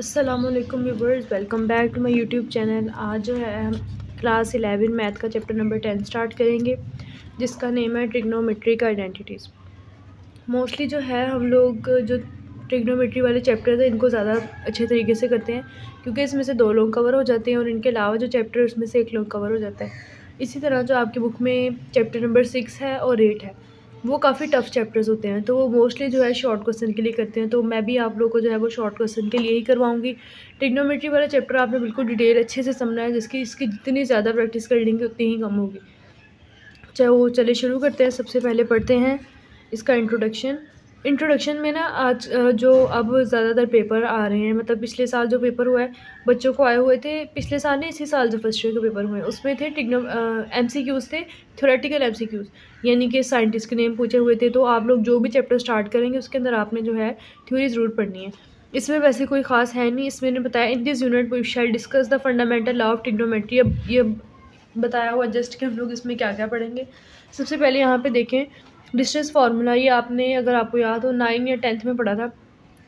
अस्सलामुअलैकुम viewers, welcome back to my YouTube channel. आज जो है हम क्लास 11 मैथ का चैप्टर नंबर 10 स्टार्ट करेंगे, जिसका नेम है ट्रिग्नोमेट्रिक आइडेंटिटीज़। मोस्टली जो है हम लोग जो ट्रिग्नोमेट्री वाले चैप्टर है इनको ज़्यादा अच्छे तरीके से करते हैं, क्योंकि इसमें से 2 लोग कवर हो जाते हैं और इनके अलावा जो चैप्टर है उसमें से 1 लोग कवर हो जाता है। इसी तरह जो आपकी बुक में चैप्टर नंबर 6 है और 8 है, वो काफ़ी टफ़ चैप्टर्स होते हैं, तो वो मोस्टली जो है शॉर्ट क्वेश्चन के लिए करते हैं। तो मैं भी आप लोगों को जो है वो शॉर्ट क्वेश्चन के लिए ही करवाऊंगी। ट्रिग्नोमेट्री वाला चैप्टर आपने बिल्कुल डिटेल अच्छे से समझना है, इसकी जितनी ज़्यादा प्रैक्टिस कर लेंगे उतनी ही कम होगी। चलिए शुरू करते हैं। सबसे पहले पढ़ते हैं इसका इंट्रोडक्शन में ना आज जो अब ज़्यादातर पेपर आ रहे हैं, मतलब पिछले साल जो पेपर हुआ है बच्चों को आए हुए थे, पिछले साल नहीं इसी साल जो फर्स्ट ईयर के पेपर हुए हैं उसमें थे MCQs थे, थ्योरेटिकल MCQs, यानी कि साइंटिस्ट के नेम पूछे हुए थे। तो आप लोग जो भी चैप्टर स्टार्ट करेंगे उसके अंदर आपने जो है थ्योरी ज़रूर पढ़नी है। इसमें वैसे कोई ख़ास है नहीं। इसमें ने बताया in this unit we shall discuss the fundamental law of trigonometry. अब ये बताया हुआ जस्ट कि हम लोग इसमें क्या क्या पढ़ेंगे। सबसे पहले यहाँ पे देखें डिस्टेंस फार्मूला। ये आपने, अगर आपको याद हो, 9 या 10th में पढ़ा था।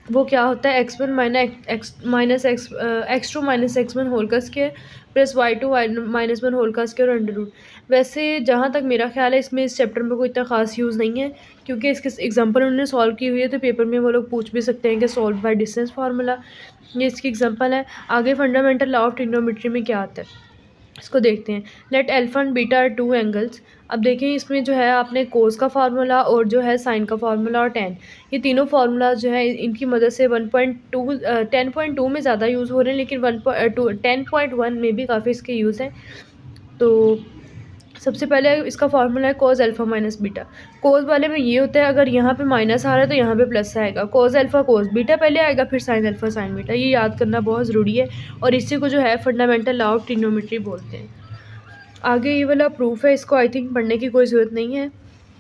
वो क्या होता है, x1 minus x2 minus x1 whole का square plus y2 minus 1 whole का स्क्वायर अंडर रूट। वैसे जहाँ तक मेरा ख्याल है इसमें इस चैप्टर में कोई इतना खास यूज़ नहीं है, क्योंकि इसके एग्जांपल उन्होंने सॉल्व की हुई है, तो पेपर में वो लोग पूछ भी सकते हैं कि सॉल्व बाय डिस्टेंस फार्मूला। ये इसकी एग्जांपल है। आगे फंडामेंटल लॉ ऑफ ट्रिग्नोमेट्री में क्या आता है इसको देखते हैं। Let alpha and beta are 2 angles. अब देखें इसमें जो है आपने कोस का फार्मूला और जो है साइन का फार्मूला और टेन, ये तीनों फार्मूला जो है इनकी मदद से 10.2 में ज़्यादा यूज़ हो रहे हैं, लेकिन 10.1 में भी काफ़ी इसके यूज़ हैं। तो सबसे पहले इसका फार्मूला है कोस अल्फ़ा माइनस बीटा। कोस वाले में ये होता है, अगर यहाँ पे माइनस आ रहा है तो यहाँ पे प्लस आएगा। कोस अल्फ़ा कोस बीटा पहले आएगा, फिर साइन अल्फ़ा साइन बीटा। ये याद करना बहुत ज़रूरी है और इसी को जो है फंडामेंटल लॉ ऑफ ट्रिग्नोमेट्री बोलते हैं। आगे ये वाला प्रूफ है, इसको आई थिंक पढ़ने की कोई ज़रूरत नहीं है।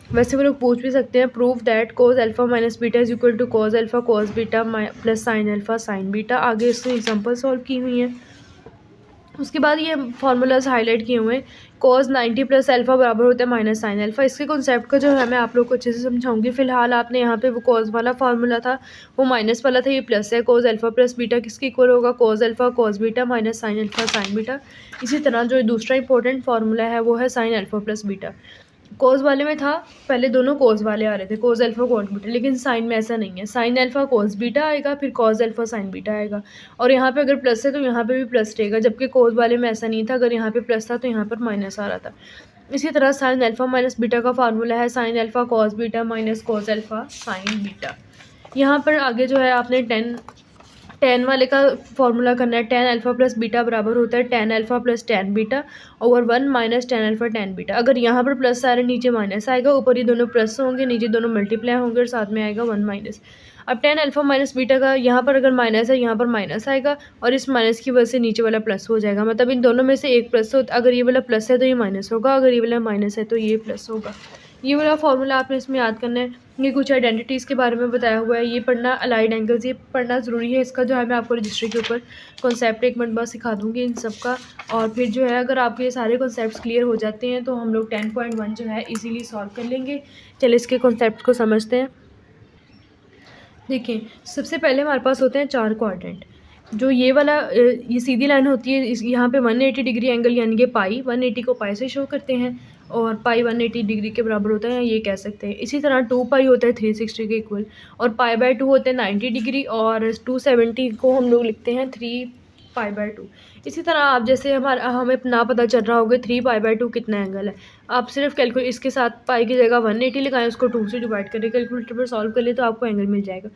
वैसे वो लोग पूछ भी सकते हैं, proof that cos alpha minus beta is equal to cos alpha cos beta plus sine alpha sine beta. आगे इसमें एग्जांपल सॉल्व की हुई हैं। उसके बाद ये फार्मूलाज हाईलाइट किए हुए हैं। कोस 90 प्लस अल्फ़ा बराबर होता है माइनस साइन अल्फ़ा। इसके कॉन्सेप्ट को जो है मैं आप लोग को अच्छे से समझाऊंगी। फिलहाल आपने यहाँ पे वो कोस वाला फार्मूला था, वो माइनस वाला था, ये प्लस है। कोस अल्फ़ा प्लस बीटा किसके इक्वल होगा, कोस alpha cos beta minus sign alpha sine beta. इसी तरह जो दूसरा इंपॉर्टेंट फार्मूला है वो है साइन अल्फ़ा प्लस बीटा। कोस वाले में था, पहले दोनों कोस वाले आ रहे थे, कोस अल्फ़ा कोस बीटा, लेकिन साइन में ऐसा नहीं है। साइन अल्फ़ा कोस बीटा आएगा, फिर कोस अल्फ़ा साइन बीटा आएगा, और यहाँ पे अगर प्लस है तो यहाँ पे भी प्लस रहेगा, जबकि कोस वाले में ऐसा नहीं था, अगर यहाँ पे प्लस था तो यहाँ पर माइनस आ रहा था। इसी तरह साइन अल्फ़ा माइनस बीटा का फार्मूला है sine alpha cos beta minus cos alpha sine beta. यहाँ पर आगे जो है आपने टेन वाले का फॉर्मूला करना है। टेन अल्फ़ा प्लस बीटा बराबर होता है tan alpha plus tan beta over 1 minus tan alpha tan beta. अगर यहाँ पर प्लस आ रहा है, नीचे माइनस आएगा, ऊपर ये दोनों प्लस होंगे, नीचे दोनों मल्टीप्लाई होंगे और साथ में आएगा 1 माइनस। अब टेन अल्फ़ा माइनस बीटा का यहाँ पर अगर माइनस है, यहाँ पर माइनस आएगा, और इस माइनस की वजह से नीचे वाला प्लस हो जाएगा। मतलब इन दोनों में से एक प्लस हो, अगर ये वाला प्लस है तो ये माइनस होगा, अगर ये वाला माइनस है तो ये प्लस होगा। ये वाला फार्मूला आपने इसमें याद करना है। ये कुछ आइडेंटिटीज़ के बारे में बताया हुआ है, ये पढ़ना, अलाइड एंगल्स, ये पढ़ना ज़रूरी है। इसका जो है मैं आपको रजिस्ट्री के ऊपर कॉन्सेप्ट एक मिनट बाद सिखा दूँगी इन सब का। और फिर जो है अगर आपके सारे कॉन्सेप्ट्स क्लियर हो जाते हैं तो हम लोग 10.1 जो है इजीली सॉल्व कर लेंगे। चलिए इसके कॉन्सेप्ट को समझते हैं। देखिए सबसे पहले हमारे पास होते हैं 4 क्वाड्रेंट। जो ये वाला ये सीधी लाइन होती है, यहाँ पे 180 डिग्री एंगल, यानी कि पाई 180 को पाई से शो करते हैं, और पाई 180 डिग्री के बराबर होता है, ये कह सकते हैं। इसी तरह 2 पाई होता है 360 के इक्वल, और पाई बाय 2 होते हैं 90 डिग्री, और 270 को हम लोग लिखते हैं 3 पाई बाय 2। इसी तरह आप जैसे हमें ना पता चल रहा होगा 3 पाई बाय 2 कितना एंगल है, आप सिर्फ कैलकुलेट इसके साथ पाई की जगह 180 लगाएं, उसको 2 से डिवाइड करें, कैलकुलेटर पर सॉल्व कर ले तो आपको एंगल मिल जाएगा।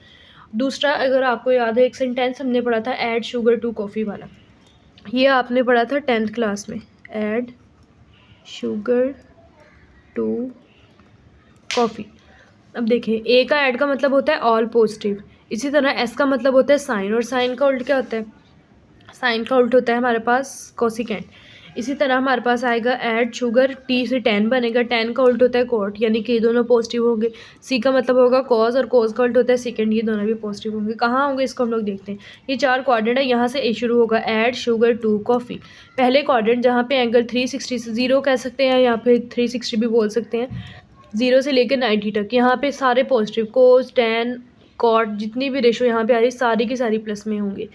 दूसरा, अगर आपको याद है, एक सेंटेंस हमने पढ़ा था ऐड शुगर टू कॉफ़ी वाला, ये आपने पढ़ा था 10th क्लास में, ऐड शुगर टू कॉफ़ी। अब देखिए ए का ऐड का मतलब होता है ऑल पॉजिटिव, इसी तरह एस का मतलब होता है साइन, और साइन का उल्ट क्या होता है, साइन का उल्ट होता है हमारे पास कोसिकेंट। इसी तरह हमारे पास आएगा ऐड शुगर, टी से 10 बनेगा, 10 का उल्ट होता है कोट, यानी कि ये दोनों पॉजिटिव होंगे। सी का मतलब होगा कॉज, और कॉज का उल्ट होता है सेकंड, ये दोनों भी पॉजिटिव होंगे। कहाँ होंगे इसको हम लोग देखते हैं। ये 4 क्वाड्रेंट है, यहाँ से ए शुरू होगा, ऐड शुगर टू कॉफ़ी। पहले क्वाड्रेंट जहाँ पे एंगल 360 से 0 कह सकते हैं, यहाँ पे 360 भी बोल सकते हैं, 0 से लेकर 90 तक, यहाँ पे सारे पॉजिटिव, कोस टेन कॉट जितनी भी रेशो यहाँ पे आ रही सारी की सारी प्लस में होंगे।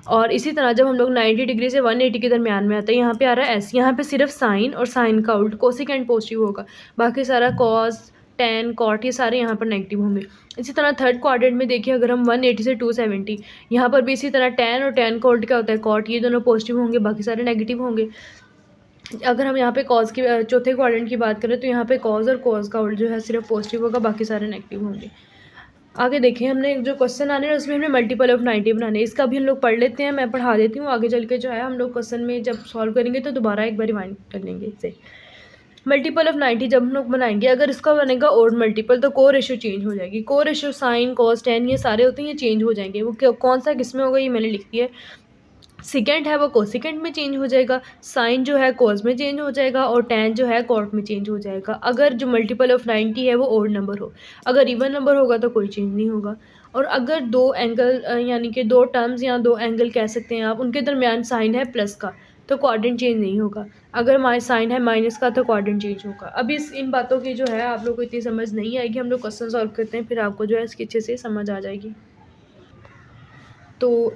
और इसी तरह जब हम लोग 90 डिग्री से 180 के दरमियान में आते हैं, यहाँ पे आ रहा है एस, यहाँ पे सिर्फ साइन और साइन का उल्ट कोसिकेंड पॉजिटिव होगा, बाकी सारा कॉस टेन कॉट ये सारे यहाँ पर नेगेटिव होंगे। इसी तरह थर्ड क्वाड्रेंट में देखिए, अगर हम 180 से 270, यहाँ पर भी इसी तरह टेन और टेन का उल्ट क्या होता है कॉट, ये दोनों पॉजिटिव होंगे, बाकी सारे नेगेटिव होंगे। अगर हम यहाँ पे कॉज की चौथे क्वाड्रेंट की बात करें तो यहाँ पे कॉज और कॉज का उल्ट जो है सिर्फ पॉजिटिव होगा, बाकी सारे नेगेटिव होंगे। आगे देखें, हमने जो क्वेश्चन आने हैं उसमें हमने मल्टीपल ऑफ 90 बनाने हैं, इसका भी हम लोग पढ़ लेते हैं, मैं पढ़ा देती हूँ, आगे चल के जो है हम लोग क्वेश्चन में जब सॉल्व करेंगे तो दोबारा एक बार रिवाइंड कर लेंगे इसे। मल्टीपल ऑफ 90 जब हम लोग बनाएंगे, अगर इसका बनेगा ओड मल्टीपल तो को रेशियो चेंज हो जाएगी। को रेशियो साइन कॉस टेन ये सारे होते हैं, ये चेंज हो जाएंगे। वो कौन सा किस में होगा ये मैंने लिख दिया है। सेकेंड है वो कोसिकेंड में चेंज हो जाएगा, साइन जो है कॉस में चेंज हो जाएगा और टेन जो है कॉट में चेंज हो जाएगा, अगर जो मल्टीपल ऑफ 90 है वो ओड नंबर हो। अगर इवन नंबर होगा तो कोई चेंज नहीं होगा। और अगर दो एंगल यानी कि दो टर्म्स या दो एंगल कह सकते हैं आप, उनके दरमियान साइन है प्लस का तो क्वाड्रेंट चेंज नहीं होगा। अगर साइन है माइनस का तो क्वाड्रेंट चेंज होगा। अब इन बातों की जो है आप लोग को इतनी समझ नहीं आएगी, हम लोग क्वेश्चन सॉल्व करते हैं फिर आपको जो है इसकी अच्छे से समझ आ जाएगी। तो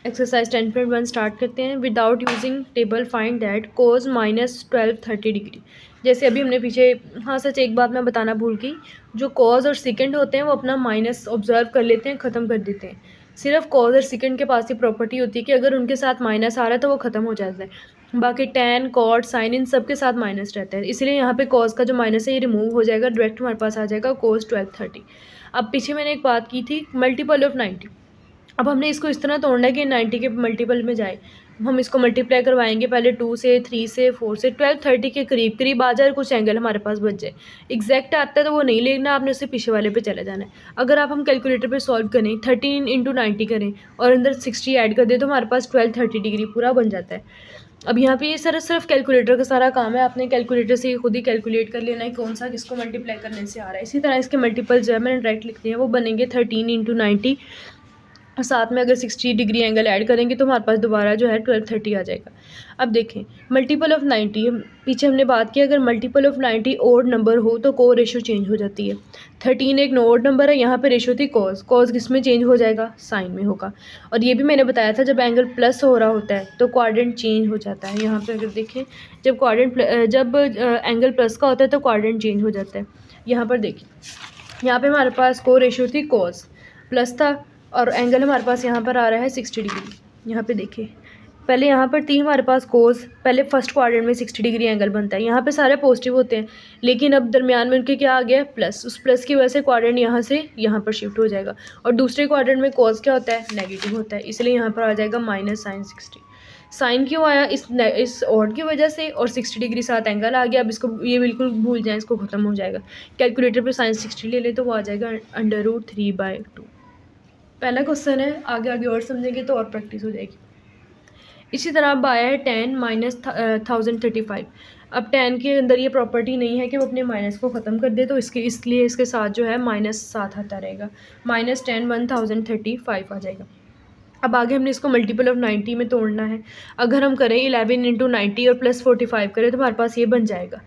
एक्सरसाइज 10.1 स्टार्ट करते हैं। Without using table find that cos -12 30 degree. जैसे अभी हमने पीछे, हाँ सच एक बात मैं बताना भूल गई, जो कॉज और सेकंड होते हैं वो अपना माइनस ऑब्जर्व कर लेते हैं, ख़त्म कर देते हैं। सिर्फ कॉज और सेकंड के पास ही प्रॉपर्टी होती है कि अगर उनके साथ माइनस आ रहा है तो वो ख़त्म हो जाता है। बाकी टेन कॉट साइन इन सब के साथ माइनस रहता है, इसलिए यहाँ पे कॉज का जो माइनस है ये रिमूव हो जाएगा, डायरेक्ट हमारे पास आ जाएगा कोज 1230। अब पीछे मैंने एक बात की थी मल्टीपल ऑफ 90। अब हमने इसको इस तरह तोड़ना है कि 90 के मल्टीपल में जाए। हम इसको मल्टीप्लाई करवाएंगे, पहले 2 से 3 से 4 से 1230 के करीब करीब आ जाए, कुछ एंगल हमारे पास बच जाए। एग्जैक्ट आता है तो वो नहीं लेना, आपने उससे पीछे वाले पे चले जाना है। अगर आप हम कैलकुलेटर पे सॉल्व करें 13 × 90 करें और अंदर 60 ऐड कर दें तो हमारे पास 1230 डिग्री पूरा बन जाता है। अब यहाँ पे ये सिर्फ कैलकुलेटर का सारा काम है, आपने कैलकुलेटर से खुद ही कैलकुलेट कर लेना है कौन सा किसको मल्टीप्लाई करने से आ रहा है। इसी तरह इसके मल्टीपल जो है मैंने डायरेक्ट लिख दिए हैं, वो बनेंगे 13 × 90 और साथ में अगर 60 डिग्री एंगल ऐड करेंगे तो हमारे पास दोबारा जो है 1230 आ जाएगा। अब देखें मल्टीपल ऑफ 90, पीछे हमने बात की अगर मल्टीपल ऑफ 90 ओड नंबर हो तो को रेशो चेंज हो जाती है। 13 एक ओड नंबर है, यहाँ पे रेशो थी कॉज, कॉज किस में चेंज हो जाएगा, साइन में होगा। और ये भी मैंने बताया था जब एंगल प्लस हो रहा होता है तो क्वाड्रेंट चेंज हो जाता है। यहाँ पर अगर देखें जब एंगल प्लस का होता है तो क्वाड्रेंट चेंज हो जाता है। यहाँ पर देखिए, यहाँ पर हमारे पास को रेशो थी कॉज, प्लस था और एंगल हमारे पास यहाँ पर आ रहा है 60 डिग्री। यहाँ पे देखिए पहले यहाँ पर थी हमारे पास कोस, पहले फर्स्ट क्वाड्रेंट में 60 डिग्री एंगल बनता है, यहाँ पे सारे पॉजिटिव होते हैं, लेकिन अब दरमियान में उनके क्या आ गया प्लस, उस प्लस की वजह से क्वाड्रेंट यहाँ से यहाँ पर शिफ्ट हो जाएगा। और दूसरे क्वाड्रेंट में कोस क्या होता है, नेगेटिव होता है, इसलिए यहाँ पर आ जाएगा -sin60। साइन क्यों आया, इस ऑड की वजह से, और 60 डिग्री साथ एंगल आ गया। अब इसको ये बिल्कुल भूल जाएं, इसको ख़त्म हो जाएगा। कैलकुलेटर पर sin60 ले ले तो वो आ जाएगा √3/2। पहला क्वेश्चन है, आगे आगे और समझेंगे तो और प्रैक्टिस हो जाएगी। इसी तरह अब आया है 10 - 1035। अब 10 के अंदर ये प्रॉपर्टी नहीं है कि वो अपने माइनस को ख़त्म कर दे, तो इसलिए इसके साथ जो है माइनस साथ आता रहेगा, -10 1035 आ जाएगा। अब आगे हमने इसको मल्टीपल ऑफ 90 में तोड़ना है। अगर हम करें 11 × 90 और +45 करें तो हमारे पास ये बन जाएगा।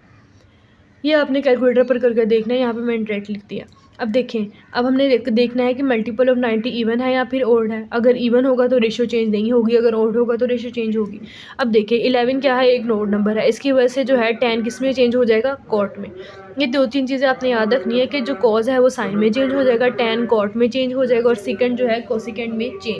ये आपने कैलकुलेटर पर करके देखना है, यहाँ पे मैंने डायरेक्ट लिख दिया। अब देखें, अब हमने देखना है कि मल्टीपल ऑफ 90 इवन है या फिर ओड है। अगर इवन होगा तो रेशियो चेंज नहीं होगी, अगर ओड होगा तो रेशियो चेंज होगी। अब देखें 11 क्या है, एक ओड नंबर है, इसकी वजह से जो है 10 किस में चेंज हो जाएगा, कॉट में। ये 2-3 चीज़ें आपने याद रखनी है कि जो कॉज है वो साइन में चेंज हो जाएगा, 10 कॉट में चेंज हो जाएगा और सेकंड जो है कोसिकेंड में चेंज।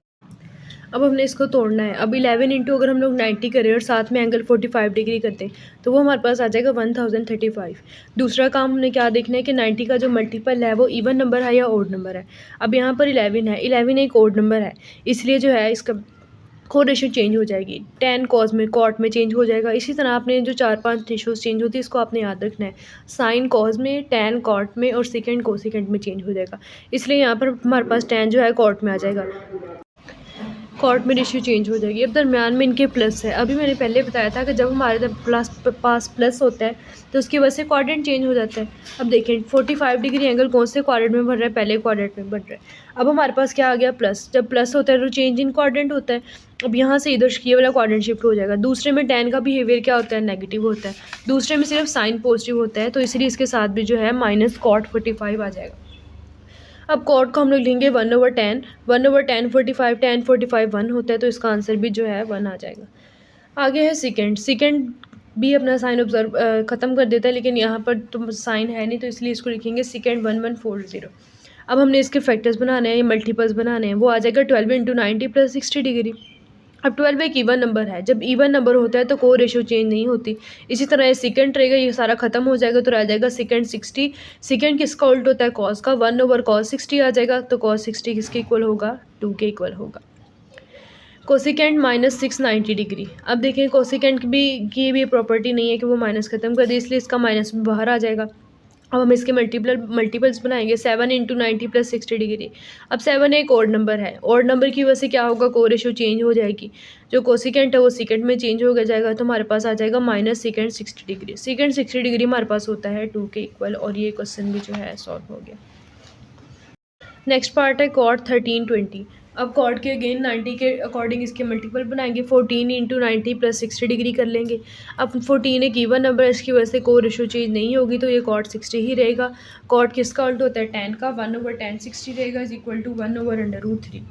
अब हमने इसको तोड़ना है। अब 11 × अगर हम लोग 90 करें और साथ में एंगल 45 डिग्री करते हैं तो वो हमारे पास आ जाएगा 1035। दूसरा काम हमने क्या देखना है कि 90 का जो मल्टीपल है वो इवन नंबर है या ओड नंबर है। अब यहाँ पर 11 है, 11 एक ओड नंबर है, इसलिए जो है इसका को रेशो चेंज हो जाएगी, 10 कॉस में कॉट में चेंज हो जाएगा। इसी तरह आपने जो 4-5 रेशोज चेंज होती है इसको आपने याद रखना है, साइन कॉस में, 10 कॉट में और सेकेंड कोसेकेंड में चेंज हो जाएगा, इसलिए यहाँ पर हमारे पास 10 जो है कॉट में आ जाएगा, कॉट में रेशियो चेंज हो जाएगी। अब दरमियान में इनके प्लस है। अभी मैंने पहले बताया था कि जब हमारे पास प्लस होता है तो उसकी वजह से क्वाड्रेंट चेंज हो जाता है। अब देखें 45 डिग्री एंगल कौन से क्वाड्रेंट में बन रहा है, पहले क्वाड्रेंट में बन रहा है। अब हमारे पास क्या आ गया प्लस, जब प्लस होता है तो चेंज इन क्वाड्रेंट होता है। अब यहाँ से इधर ये वाला क्वाड्रेंट शिफ्ट हो जाएगा। दूसरे में 10 का बिहेवियर क्या होता है, नेगेटिव होता है, दूसरे में सिर्फ साइन पॉजिटिव होता है, तो इसलिए इसके साथ भी जो है -cot 45 आ जाएगा। अब कॉट को हम लोग लेंगे 1/10, 1/10 45, 10 45 1 होता है, तो इसका आंसर भी जो है 1 आ जाएगा। आगे है सेकेंड। सेकेंड भी अपना साइन ऑब्जर्व ख़त्म कर देता है, लेकिन यहाँ पर तो साइन है नहीं, तो इसलिए इसको लिखेंगे सेकेंड 1140। अब हमने इसके फैक्टर्स बनाने हैं, ये मल्टीपल्स बनाने हैं। वो आ जाएगा 12 × 90 + 60 डिग्री। अब 12 एक इवन नंबर है, जब इवन नंबर होता है तो कोई रेशो चेंज नहीं होती। इसी तरह ये सेकेंड रहेगा, ये सारा खत्म हो जाएगा, तो रह जाएगा सेकेंड 60। सेकेंड किसका उल्ट होता है? कॉस का, 1/cos 60 आ जाएगा, तो cos 60 किसके इक्वल होगा? 2 के इक्वल होगा। Cosecant -690 degree. अब देखिए कोसिकेंट की भी प्रॉपर्टी नहीं है कि वो माइनस खत्म कर दे, इसलिए इसका माइनस भी बाहर आ जाएगा। अब हम इसके मल्टीपल्स बनाएंगे। 7 × 90 + 60 डिग्री। अब 7 एक ओड नंबर है, ओड नंबर की वजह से क्या होगा? को रेशो चेंज हो जाएगी, जो कोसिकेंट है वो सेकेंड में चेंज हो जाएगा, तो हमारे पास आ जाएगा minus second 60 degree. Second 60 degree हमारे पास होता है 2 के इक्वल, और ये क्वेश्चन भी जो है सॉल्व हो गया। नेक्स्ट पार्ट है कॉट 1320। अब कॉट के अगेन 90 के अकॉर्डिंग इसके मल्टीपल बनाएंगे। 14 × 90 + 60 डिग्री कर लेंगे। अब 14 एक इवन नंबर है, इसकी वजह से कोई रेशो चेंज नहीं होगी, तो ये कॉट 60 ही रहेगा। कॉट किसका उल्ट होता है? 10 का, 1/10 60 रहेगा इज इक्वल टू 1/√3।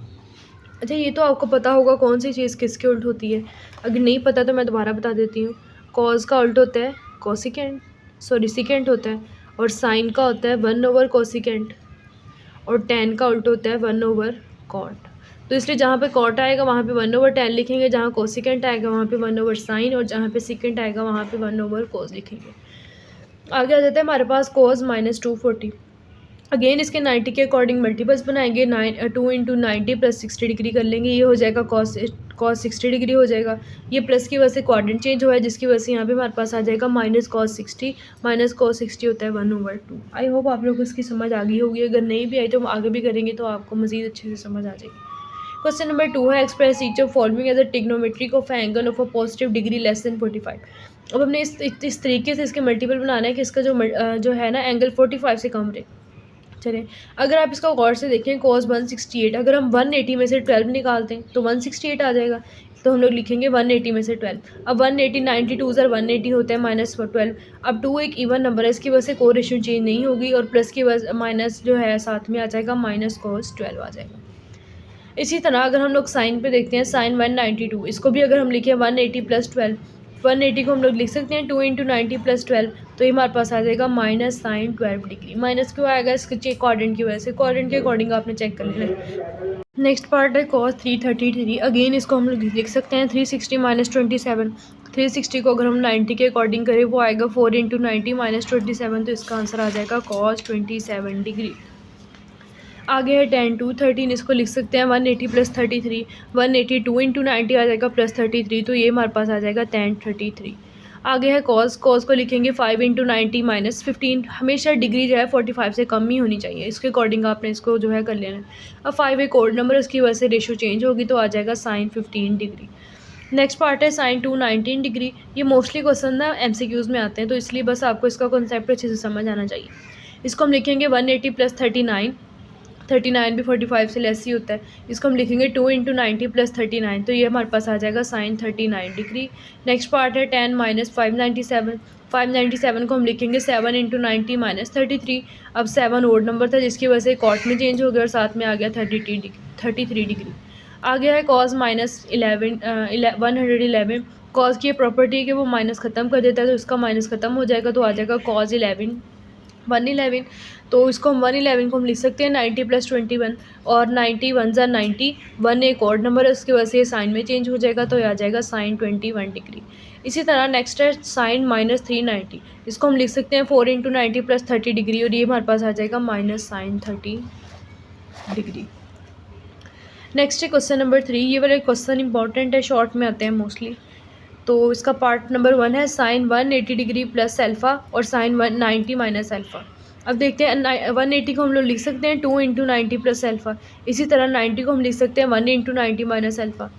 अच्छा, ये तो आपको पता होगा कौन सी चीज़ किसके उल्ट होती है। अगर नहीं पता तो मैं दोबारा बता देती हूँ। कॉस का उल्ट होता है कोसिकेंट, सॉरी सिकेंट होता है, और साइन का होता है 1/कोसिकेंट, और 10 का उल्ट होता है 1/कॉट। तो इसलिए जहाँ पे कॉट आएगा वहाँ पे 1/10 लिखेंगे, जहाँ कोसिकेंट आएगा वहाँ पे 1/साइन, और जहाँ पे सिकेंट आएगा वहाँ पे 1/कोस लिखेंगे। आगे आ जाता है हमारे पास कोस -240। अगेन इसके 90 के अकॉर्डिंग मल्टीपल्स बनाएंगे। 2 × 90 + 60 डिग्री कर लेंगे, ये हो जाएगा कॉस 60 डिग्री हो जाएगा। ये प्लस की वजह से क्वाड्रेंट चेंज हुआ है, जिसकी वजह से यहाँ पे हमारे पास आ जाएगा -cos 60। -cos 60 होता है 1/2। आई होप आप लोग को इसकी समझ आ गई होगी। अगर नहीं भी आई तो हम आगे भी करेंगे तो आपको मज़ीद अच्छे से समझ आ जाएगी। क्वेश्चन नंबर 2 है express each of following as a trigonometric of angle of a positive degree less than 45। अब हमने इस तरीके से इसके मल्टीपल बनाना है कि इसका जो है ना एंगल 45 से कम रहे। चलिए, अगर आप इसका गौर से देखें cos 168, अगर हम 180 में से 12 निकालते हैं तो 168 आ जाएगा, तो हम लोग लिखेंगे 180 में से 12। अब 180 92 ज़र 180 होता है -12। अब 2 एक इवन नंबर है, इसकी वजह से कोई रेशियो चेंज नहीं होगी, और प्लस की वजह माइनस जो है साथ में आ जाएगा -cos 12 आ जाएगा। इसी तरह अगर हम लोग साइन पे देखते हैं, साइन 192, इसको भी अगर हम लिखें 180 + 12, 180 को हम लोग लिख सकते हैं 2 × 90 + 12, तो ये हमारे पास आ जाएगा -sin 12 डिग्री। माइनस क्यों आएगा? इसके क्वाड्रेंट की वजह से, क्वाड्रेंट के अकॉर्डिंग आपने चेक कर लेना है। नेक्स्ट पार्ट है cos 333। अगेन इसको हम लोग लिख सकते हैं 360 - 27। 360 को अगर हम 90 के अकॉर्डिंग करें, वो आएगा 4 × 90 - 27, तो इसका आंसर आ जाएगा cos 27 डिग्री। आगे है 10 2 13, इसको लिख सकते हैं 180 + 33। 180 2 × 90 आ जाएगा +33, तो ये हमारे पास आ जाएगा tan 33। आगे है cos को लिखेंगे 5 × 90 - 15। हमेशा डिग्री जो है 45 से कम ही होनी चाहिए, इसके अकॉर्डिंग आपने इसको जो है कर लेना है। अब 5 एक ओड नंबर, उसकी वजह से रेशो चेंज होगी, तो आ जाएगा sin 15 डिग्री। नेक्स्ट पार्ट है sin 2 19 डिग्री। ये मोस्टली क्वेश्चन ना MCQs में आते हैं, तो इसलिए बस आपको इसका कॉन्सेप्ट अच्छे से समझ आना चाहिए। इसको हम लिखेंगे 180 + 39। 39 भी 45 से लेस ही होता है। इसको हम लिखेंगे 2 × 90 + 39, तो ये हमारे पास आ जाएगा sin 39 डिग्री। नेक्स्ट पार्ट है 10 - 597। 597 को हम लिखेंगे 7 × 90 - 33। अब 7 ओड नंबर था, जिसकी वजह से कॉट में चेंज हो गया और साथ में आ गया 33 डिग्री। आगे है cos -111। कॉस की प्रॉपर्टी है कि वो माइनस ख़त्म कर देता है, तो इसका माइनस ख़त्म हो जाएगा, तो आ जाएगा cos 111। तो इसको हम 111 को हम लिख सकते हैं 90 + 21, और 90 1 ज़ा 90, 1 एक ऑड नंबर है, उसकी वजह से साइन में चेंज हो जाएगा, तो आ जाएगा sin 21 डिग्री। इसी तरह नेक्स्ट है sin -390। इसको हम लिख सकते हैं 4 × 90 + 30 डिग्री, और ये हमारे पास आ जाएगा -sin 30 डिग्री। नेक्स्ट है क्वेश्चन नंबर 3। ये वाला क्वेश्चन इंपॉर्टेंट है, शॉर्ट में आते हैं मोस्टली। तो इसका पार्ट नंबर 1 है sin 180 डिग्री + अल्फ़ा और sin 190 - अल्फ़ा। अब देखते हैं 180 को हम लोग लिख सकते हैं 2 × 90 + अल्फ़ा। इसी तरह 90 को हम लिख सकते हैं 1 × 90 - अल्फ़ा।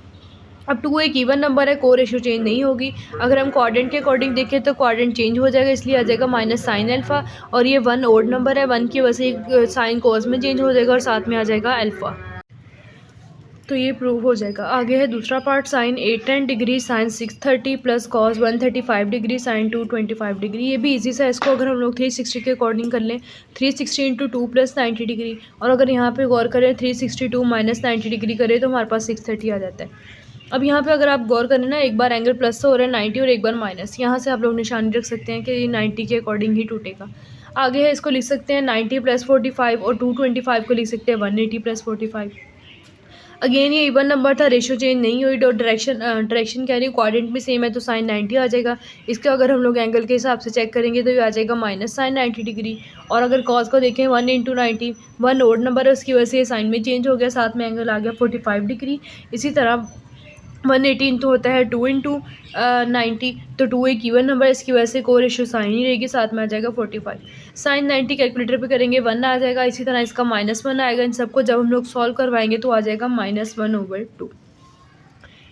अब 2 एक इवन नंबर है, कोई रेशो चेंज नहीं होगी। अगर हम क्वाड्रेंट के अकॉर्डिंग देखें तो क्वाड्रेंट चेंज हो जाएगा, इसलिए आ जाएगा -sin अल्फ़ा, और ये 1 ओड नंबर है, 1 की वजह से साइन कोस में चेंज हो जाएगा और साथ में आ जाएगा अल्फ़ा। तो ये प्रूव हो जाएगा। आगे है दूसरा part, sine 810 degree sine 630 plus cos 135 degree sine 225 degree. ये भी इजी सा है, इसको अगर हम लोग 360 के अकॉर्डिंग कर लें, 360 इंटू 2 प्लस 90 डिग्री, और अगर यहाँ पे गौर करें 362 माइनस 90 डिग्री करें तो हमारे पास 630 आ जाता है। अब यहाँ पे अगर आप गौर करें ना, एक बार एंगल प्लस से हो रहा है 90 और एक बार माइनस, यहाँ से आप लोग निशानी रख सकते हैं कि 90 के अकॉर्डिंग ही टूटेगा। आगे है, इसको लिख सकते हैं 90 प्लस 45 और 225 को लिख सकते हैं 180 प्लस 45। अगेन ये इवन नंबर था, रेशियो चेंज नहीं हुई, तो डायरेक्शन कह रही है क्वाड्रेंट भी सेम है तो साइन 90 आ जाएगा। इसका अगर हम लोग एंगल के हिसाब से चेक करेंगे तो ये आ जाएगा माइनस साइन 90 डिग्री। और अगर कॉस को देखें 1 इंटू 90, 1 ओड नंबर है, उसकी वजह से साइन में चेंज हो गया, साथ में एंगल आ गया 45 डिग्री। इसी तरह 180 इंटू होता है 2 इंटू 90, तो 2 एक इवन नंबर है, इसकी वजह से को रेशियो साइन ही रहेगी, साथ में आ जाएगा 45। साइन 90 कैलकुलेटर पे करेंगे 1 आ जाएगा, इसी तरह इसका -1 आएगा। इन सबको जब हम लोग सॉल्व करवाएंगे तो आ जाएगा -1/2।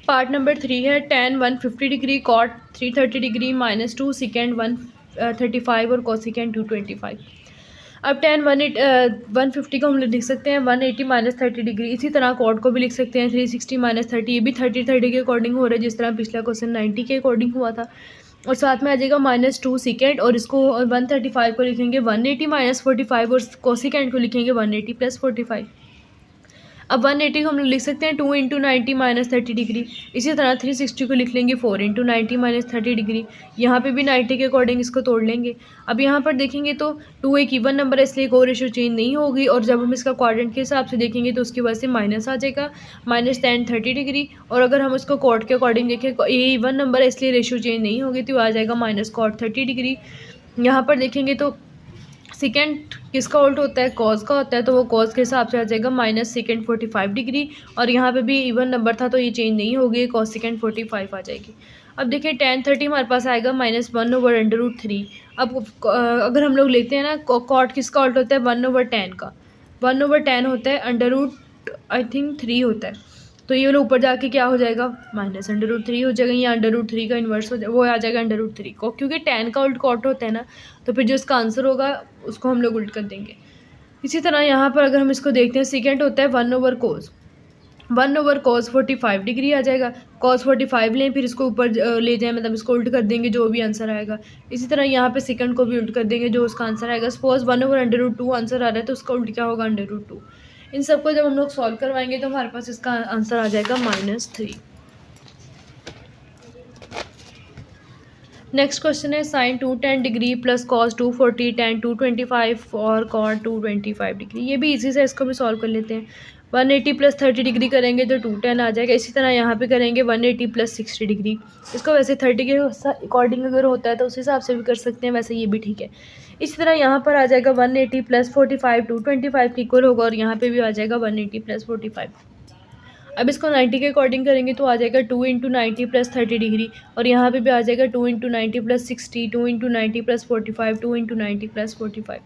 पार्ट नंबर 3 है, tan 150 degree cot 330 degree -2 secant 135 और कोसिकेंड 225। अब tan 150 को हम लिख सकते हैं 180 माइनस 30 डिग्री। इसी तरह कॉट को भी लिख सकते हैं 360 माइनस 30, ये भी 30 के अकॉर्डिंग हो रहा है जिस तरह पिछला क्वेश्चन 90 के अकॉर्डिंग हुआ था। और साथ में आ जाएगा -2 सेकेंड, और इसको 135 को लिखेंगे 180 माइनस 45 और कोसिकेंड को लिखेंगे 180 प्लस 45। अब 180 को हम लोग लिख सकते हैं 2 इंटू 90 माइनस 30 डिग्री। इसी तरह 360 को लिख लेंगे 4 इंटू 90 माइनस 30 डिग्री। यहाँ पे भी 90 के अकॉर्डिंग इसको तोड़ लेंगे। अब यहाँ पर देखेंगे तो 2 एक इवन नंबर है, इसलिए कोई रेशियो चेंज नहीं होगी, और जब हम इसका क्वाड्रेंट के हिसाब से देखेंगे तो उसकी वजह से माइनस आ जाएगा, माइनस tan 30 डिग्री। और अगर हम उसको कॉट के अकॉर्डिंग देखें, ये इवन नंबर है इसलिए रेशियो चेंज नहीं होगी, तो आ जाएगा माइनस कॉट 30 डिग्री। यहाँ पर देखेंगे तो सेकेंड किसका उल्ट होता है, कॉस का होता है, तो वो कॉस के हिसाब से आ जाएगा माइनस सेकेंड 45 डिग्री। और यहाँ पे भी इवन नंबर था तो ये चेंज नहीं होगी, कॉस सेकेंड 45 आ जाएगी। अब देखिए tan 30 हमारे पास आएगा -1/√3। अब अगर हम लोग लेते हैं ना, कॉट किसका उल्ट होता है, 1/tan का, 1/tan होता है, √3 होता है, तो ये वाला ऊपर जाके क्या हो जाएगा, -√3 हो जाएगा, या √3 का इन्वर्स हो जाएगा, वो आ जाएगा √3 को, क्योंकि tan का उल्ट कॉट होता है ना, तो फिर जो इसका आंसर होगा उसको हम लोग उल्ट कर देंगे। इसी तरह यहाँ पर अगर हम इसको देखते हैं, सेकेंड होता है 1/cos, 1/cos 45 डिग्री आ जाएगा। cos 45 लें, फिर इसको ऊपर ले जाएं, मतलब इसको उल्ट कर देंगे, जो भी आंसर आएगा। इसी तरह यहाँ पे सेकंड को भी उल्ट कर देंगे, जो उसका आंसर आएगा। सपोज 1/√2 आंसर आ रहा है तो उसका उल्ट क्या होगा, √2। इन सबको जब हम लोग सॉल्व करवाएंगे तो हमारे पास इसका आंसर आ जाएगा -3। नेक्स्ट क्वेश्चन है, sine 210 degree plus cos 240 tan 225 और कॉट 225 डिग्री। ये भी इजी से, इसको भी सॉल्व कर लेते हैं। 180 प्लस 30 डिग्री करेंगे तो 210 आ जाएगा। इसी तरह यहाँ पे करेंगे 180 प्लस 60 डिग्री। इसको वैसे 30 के अकॉर्डिंग अगर होता है तो उस हिसाब से भी कर सकते हैं, वैसे ये भी ठीक है। इसी तरह यहाँ पर आ जाएगा 180 प्लस 45 225 के इक्वल होगा, और यहाँ पे भी आ जाएगा 180 प्लस 45। अब इसको 90 के अकॉर्डिंग करेंगे तो आ जाएगा 2 इंटू 90 प्लस 30 डिग्री, और यहाँ पे भी आ जाएगा 2 into 90 plus 60, 2 into 90 plus 45, 2 into 90 plus 45।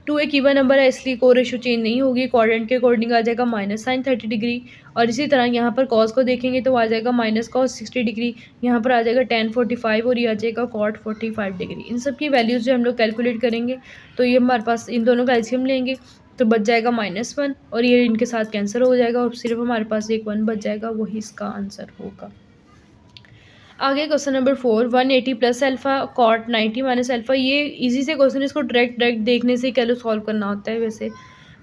2 एक इवन नंबर है इसलिए को रेशियो चेंज नहीं होगी, क्वाड्रेंट के अकॉर्डिंग आ जाएगा माइनस साइन 30 डिग्री। और इसी तरह यहाँ पर कॉस को देखेंगे तो आ जाएगा माइनस कॉस 60 डिग्री, यहाँ पर आ जाएगा tan 45 और ये आ जाएगा कॉट 45 डिग्री। इन सब की वैल्यूज़ जो हम लोग कैलकुलेट करेंगे तो ये हमारे पास इन दोनों का एलसीएम लेंगे तो बच जाएगा -1, और ये इनके साथ कैंसिल हो जाएगा और सिर्फ हमारे पास एक 1 बच जाएगा, वही इसका आंसर होगा। आगे question number 4, 180 plus alpha cot 90 minus alpha. ये इजी से क्वेश्चन, इसको डायरेक्ट देखने से क्या सॉल्व करना होता है वैसे।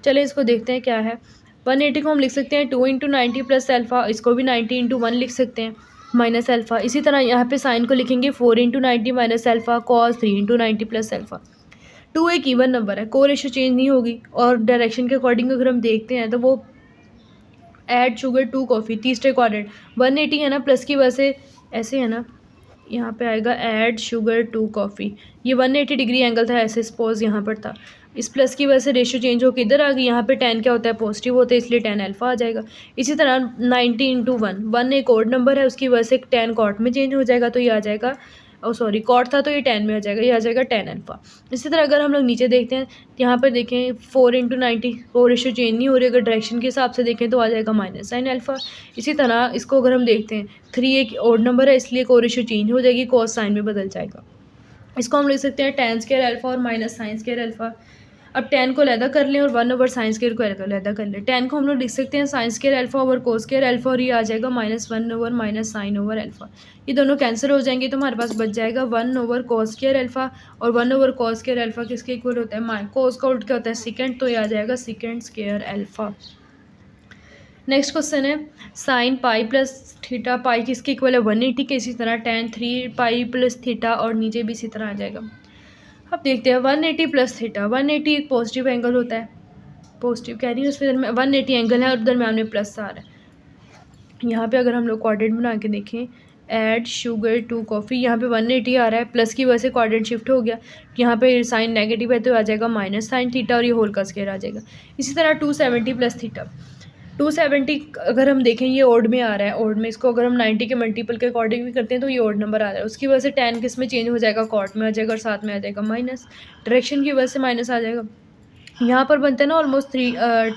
चले इसको देखते हैं क्या है। 180 को हम लिख सकते हैं 2 इंटू 90 प्लस अल्फा, इसको भी 90 इंटू 1 लिख सकते हैं माइनस अल्फा। इसी तरह यहाँ पे साइन को लिखेंगे 4 into 90 minus alpha cos 3 into 90 plus alpha. 2 एक इवन नंबर है, को रेशियो चेंज नहीं होगी, और डायरेक्शन के अकॉर्डिंग अगर हम देखते हैं तो वो ऐड शुगर 2 कॉफ़ी, तीसरे क्वाड्रेंट 180 है ना, प्लस की वजह से ऐसे है ना, यहाँ पे आएगा ऐड शुगर 2 कॉफ़ी। ये 180 डिग्री एंगल था, ऐसे सपोज यहाँ पर था, इस प्लस की वजह से रेशियो चेंज होकर इधर आ गई। यहाँ पे tan क्या होता है, पॉजिटिव होता है, इसलिए tan अल्फा आ जाएगा। इसी तरह 90 इंटू 1 एक ओड नंबर है, उसकी वजह से tan कॉट में चेंज हो जाएगा, तो ये आ जाएगा, सॉरी कॉट था तो ये tan में आ जाएगा, ये आ जाएगा tan अल्फा। इसी तरह अगर हम लोग नीचे देखते हैं, यहाँ पर देखें 4 इंटू 90, वो रेशियो चेंज नहीं हो रही, अगर डायरेक्शन के हिसाब से देखें तो आ जाएगा माइनस साइन अल्फा। इसी तरह इसको अगर हम देखते हैं 3 एक ओड नंबर है, इसलिए को रेशियो चेंज हो जाएगी, कॉस साइन में बदल जाएगा। इसको हम लिख सकते हैं tan स्क्वायर अल्फा और माइनस साइन स्क्वायर अल्फा। अब टेन को अलहदा कर लें और 1/sin² को अलहदा कर लें। टेन को हम लोग लिख सकते हैं sin² alpha over cos² alpha, और ये आ जाएगा -1/-sin/अल्फ़ा। ये दोनों कैंसिल हो जाएंगे तो हमारे पास बच जाएगा 1/cos² अल्फ़ा, और 1/cos² अल्फ़ा किसके इक्वल होता है, कोस का उल्ट क्या होता है सेकेंड, तो ये आ जाएगा sec² अल्फ़ा। नेक्स्ट क्वेश्चन है साइन पाई प्लस थीटा, पाई किसके इक्वल है 180 के, इसी तरह tan 3 पाई प्लस थीटा, और नीचे भी इसी तरह आ जाएगा। अब देखते हैं 180 प्लस थीटा, 180 एक पॉजिटिव एंगल होता है, पॉजिटिव कह रही हूँ, उसमें 180 एंगल है और दरम्यान में प्लस आ रहा है। यहाँ पे अगर हम लोग कोऑर्डिनेट बना के देखें, ऐड शुगर टू कॉफ़ी, यहाँ पे 180 आ रहा है, प्लस की वजह से कोऑर्डिनेट शिफ्ट हो गया, यहाँ पे साइन नेगेटिव है तो आ जाएगा -sin थीटा, और ये होल का स्क्वायर आ जाएगा। इसी तरह 270 प्लस थीटा, 270 अगर हम देखें ये ओड में आ रहा है, ओड में इसको अगर हम 90 के मल्टीपल के अकॉर्डिंग भी करते हैं तो ये ओड नंबर आ रहा है, उसकी वजह से tan किस में चेंज हो जाएगा, कॉट में आ जाएगा, और साथ में आ जाएगा माइनस, डायरेक्शन की वजह से माइनस आ जाएगा। यहाँ पर बनता है ना ऑलमोस्ट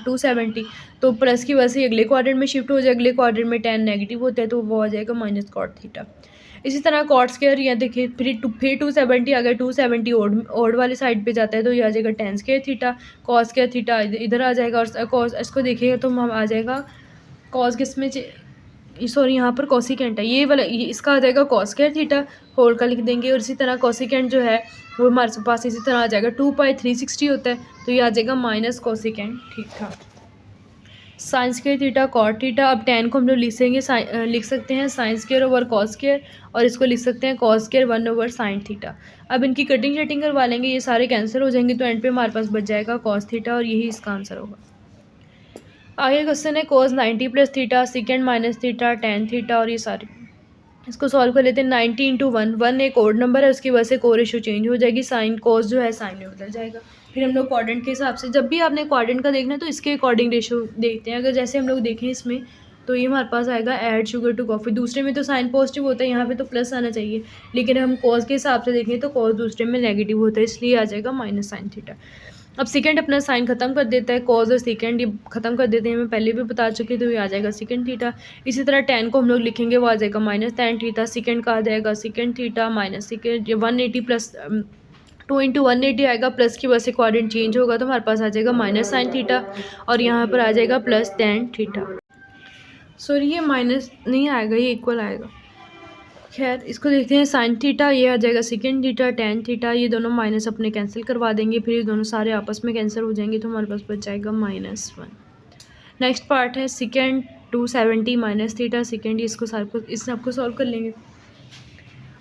270, तो प्लस की वजह से अगले क्वाड्रेंट में शिफ्ट हो जाए, अगले क्वाड्रेंट में tan नेगेटिव होता है तो वो आ जाएगा -cot थीटा। इसी तरह कॉट स्क्वायर, यहाँ देखिए फिर 270 आ गया, 270 ओड वाले साइड पे जाता है तो ये आ जाएगा tan² थीटा, cos² थीटा इधर आ जाएगा, और कॉस इसको देखिएगा तो हम आ जाएगा कॉस किस में, सॉरी यहाँ पर कोसिकेंट है, ये वाला ये इसका आ जाएगा cos² थीटा, होल का लिख देंगे, और इसी तरह कोसिकेंट जो है वो हमारे पास इसी तरह आ जाएगा 2π360 होता है तो ये आ जाएगा minus cosecant theta. sin² theta cot theta, अब tan को हम लोग लिख सकते हैं sin² ओवर cos², और इसको लिख सकते हैं cos² 1/sin थीटा। अब इनकी कटिंग शटिंग करवा लेंगे, ये सारे कैंसिल हो जाएंगे तो एंड पे हमारे पास बच जाएगा cos थीटा, और यही इसका आंसर होगा। आगे क्वेश्चन है cos 90 plus theta, second minus theta, tan theta, और ये सारे इसको सॉल्व कर लेते हैं। 90 इंटू 1 एक ओड नंबर है, उसकी वजह से को रेशो चेंज हो जाएगी, साइन कोस जो है साइन में बदल जाएगा। फिर हम लोग क्वाड्रेंट के हिसाब से, जब भी आपने क्वाड्रेंट का देखना है तो इसके अकॉर्डिंग रेशो देखते हैं। अगर जैसे हम लोग देखें इसमें तो ये हमारे पास आएगा ऐड शुगर टू कॉफ़ी, दूसरे में तो साइन पॉजिटिव होता है, यहाँ पे तो प्लस आना चाहिए, लेकिन हम कॉस के हिसाब से देखें तो कॉस दूसरे में नेगेटिव होता है, इसलिए आ जाएगा -sin थीटा। अब सेकंड अपना साइन खत्म कर देता है, कॉस और सेकंड ये खत्म कर देते हैं, मैं पहले भी बता चुकी तो ये आ जाएगा सेकंड थीटा। इसी तरह tan को हम लोग लिखेंगे, वो आ जाएगा -tan थीटा, सेकंड का आ जाएगा second theta minus second, 180 plus 2 into 180 आएगा, प्लस की वजह से कोऑर्डिनेट चेंज होगा तो हमारे पास आ जाएगा -sin थीटा, और यहाँ पर आ जाएगा +tan थीटा। सॉरी ये माइनस नहीं आएगा, ये इक्वल आएगा। खैर इसको देखते हैं, साइन थीटा ये आ जाएगा सेकेंड थीटा, tan थीटा, ये दोनों माइनस अपने कैंसिल करवा देंगे, फिर ये दोनों सारे आपस में कैंसिल हो जाएंगे तो हमारे पास बच जाएगा -1। नेक्स्ट पार्ट है सेकेंड 270 माइनस थीटा, सेकेंड इसको आपको सॉल्व कर लेंगे।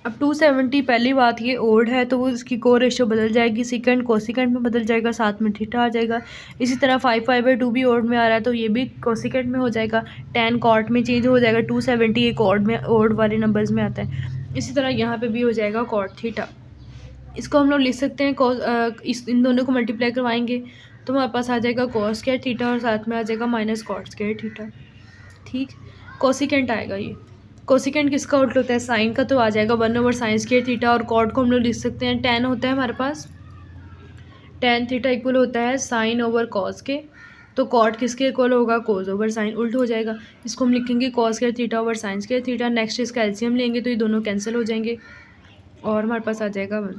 अब 270 पहली बात ये ओड है तो वो उसकी को रेशो बदल जाएगी, सेकंड कोसिकेंट में बदल जाएगा, साथ में थीटा आ जाएगा। इसी तरह 5π/2 भी ओड में आ रहा है तो ये भी कोसिकेंट में हो जाएगा, tan कॉट में चेंज हो जाएगा, 270 एक ओड वाले नंबर्स में आता है। इसी तरह यहाँ पे भी हो जाएगा कॉट थीटा। इसको हम लोग लिख सकते हैं इन दोनों को मल्टीप्लाई करवाएंगे तो हमारे पास आ जाएगा cos² थीटा, और साथ में आ जाएगा -cot² थीटा। ठीक, कोसिकेंट आएगा, ये कोसिकेंट किसका उल्ट होता है, साइन का, तो आ जाएगा 1/sin² थीटा, और कॉट को हम लोग लिख सकते हैं, tan होता है हमारे पास, tan थीटा इक्वल होता है साइन ओवर कॉस के, तो कॉट किसके इक्वल होगा, कोस ओवर साइन, उल्ट हो जाएगा। इसको हम लिखेंगे cos² theta over sin² theta. Next इसका एलसीएम लेंगे तो ये दोनों कैंसिल हो जाएंगे और हमारे पास आ जाएगा 1।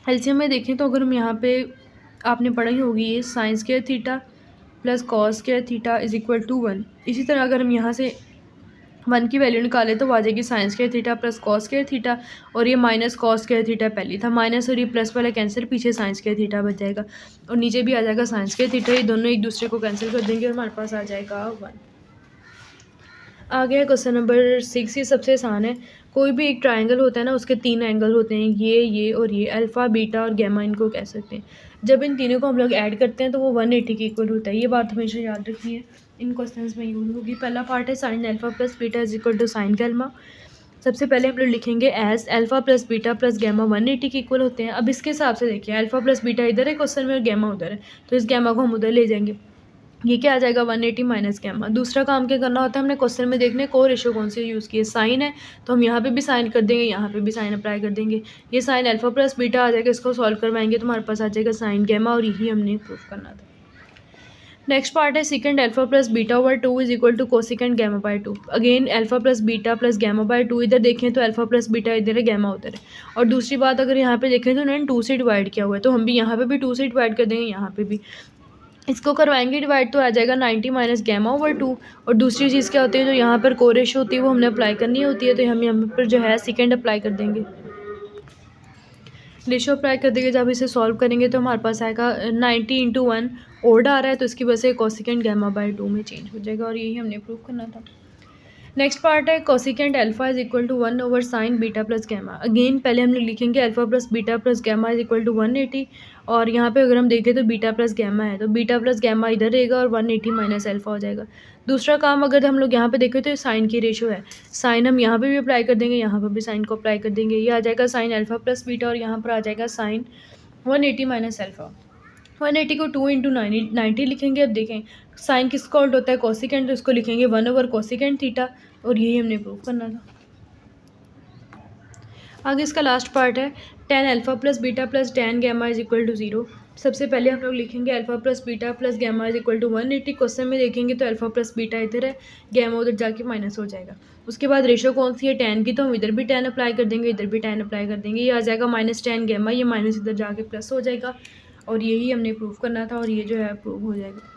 एलसीएम में देखें तो अगर हम यहाँ पे आपने पढ़ी होगी ये sin² theta plus cos² theta is equal to 1। इसी तरह अगर हम यहाँ से 1 की वैल्यू निकाले तो आ जाएगी sin² theta plus cos² theta, और ये -cos² थीटा पहली था, माइनस और ये प्लस वाला कैंसिल, पीछे sin² थीटा बच जाएगा, और नीचे भी आ जाएगा sin² थीटा, ये दोनों एक दूसरे को कैंसिल कर देंगे और हमारे पास आ जाएगा 1। आ गया क्वेश्चन नंबर 6, ये सबसे आसान है। कोई भी एक ट्रायंगल होता है ना, उसके 3 एंगल होते हैं, ये और ये, अल्फ़ा बीटा और गैमा इनको कह सकते हैं। जब इन तीनों को हम लोग ऐड करते हैं तो वो 180 के इक्वल होता है, ये बात हमेशा याद रखनी है, इन क्वेश्चंस में यूज होगी। पहला पार्ट है sine alpha plus beta is equal to sine gamma. सबसे पहले हम लोग लिखेंगे as alpha plus beta plus gamma 180 के इक्वल होते हैं। अब इसके हिसाब से देखिए, अल्फ़ा प्लस बीटा इधर है क्वेश्चन में और गैमा उधर है, तो इस गैमा को हम उधर ले जाएंगे, ये क्या आ जाएगा 180 माइनस गैमा। दूसरा काम क्या करना होता है, हमने क्वेश्चन में देखने को रेशो कौन सी यूज़ की है, साइन है तो हम यहाँ पे भी साइन कर देंगे, यहाँ पे भी साइन अप्लाई कर देंगे। ये साइन अल्फ़ा प्लस बीटा आ जाएगा, इसको सॉल्व करवाएंगे तो हमारे पास आ जाएगा साइन गैमा, और यही हमने प्रूफ करना था। नेक्स्ट पार्ट है secant alpha plus beta over two is equal to cosecant gamma by two. Again alpha plus beta plus gamma by two, इधर देखें तो अल्फा प्लस बीटा इधर है, गैमा उधर है। और दूसरी बात अगर यहाँ पे देखें तो उन्होंने टू से डिवाइड किया हुआ है, तो हम भी यहाँ पे भी टू से डिवाइड कर देंगे, यहाँ पे भी इसको करवाएंगे डिवाइड तो आ जाएगा 90 माइनस गैमा ओवर टू। और दूसरी चीज़ क्या होती है, जो यहाँ पर कोरेश होती है वो हमने अप्लाई करनी होती है, तो हम यहाँ पर जो है सेकेंड अप्लाई कर देंगे। रेशियो अप्लाई कर देंगे, जब इसे सॉल्व करेंगे तो हमारे पास आएगा 90 × 1 ओड आ रहा है, तो इसकी वजह से कोसिकेंड गैमा बाय टू में चेंज हो जाएगा, और यही हमने प्रूव करना था। नेक्स्ट पार्ट है cosecant alpha is equal to 1 over sine beta plus gamma. Again पहले हम लोग लिखेंगे alpha plus beta plus gamma is equal to 180, और यहाँ पे अगर हम देखें तो बीटा प्लस गैमा है, तो बीटा प्लस गैमा इधर रहेगा और 180 माइनस अल्फा हो जाएगा। दूसरा काम अगर हम लोग यहाँ पे देखें तो साइन की रेशो है, साइन हम यहाँ पे भी अप्लाई कर देंगे, यहाँ पर भी साइन को अप्लाई कर देंगे, ये आ जाएगा साइन अल्फा प्लस बीटा, और यहाँ पर आ जाएगा साइन 180 माइनस अल्फा। 180 को 2 इंटू 90 लिखेंगे। अब देखें साइन किसका उल्ट होता है, कोसिकेंड, तो इसको लिखेंगे 1 ओवर कोसिकेंड थीटा, और यही हमने प्रूव करना था। आगे इसका लास्ट पार्ट है tan alpha plus beta plus tan gamma is equal to 0। सबसे पहले हम लोग लिखेंगे alpha plus beta plus gamma is equal to 180। Question में देखेंगे तो अल्फा प्लस बीटा इधर है, गैमा उधर जाके माइनस हो जाएगा। उसके बाद रेशो कौन सी है, टेन की, तो हम इधर भी टेन अप्लाई कर देंगे, इधर भी टेन अप्लाई कर देंगे, ये आ जाएगा माइनस टेन गैमा, ये माइनस इधर जाके प्लस हो जाएगा, और यही हमने प्रूव करना था, और ये जो है प्रूव हो जाएगा।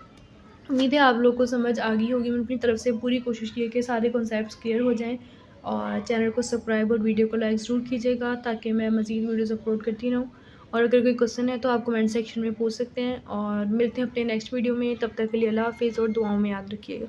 उम्मीद है आप लोग को समझ आ गई होगी। मैंने अपनी तरफ से पूरी कोशिश की है कि सारे कॉन्सेप्ट्स क्लियर हो जाएं, और चैनल को सब्सक्राइब और वीडियो को लाइक ज़रूर कीजिएगा, ताकि मैं मज़ीद वीडियोस अपलोड करती रहूँ। और अगर कोई क्वेश्चन है तो आप कमेंट सेक्शन में पूछ सकते हैं, और मिलते हैं अपने नेक्स्ट वीडियो में। तब तक के लिए अल्लाह हाफ़िज़, और दुआओं में याद रखिएगा।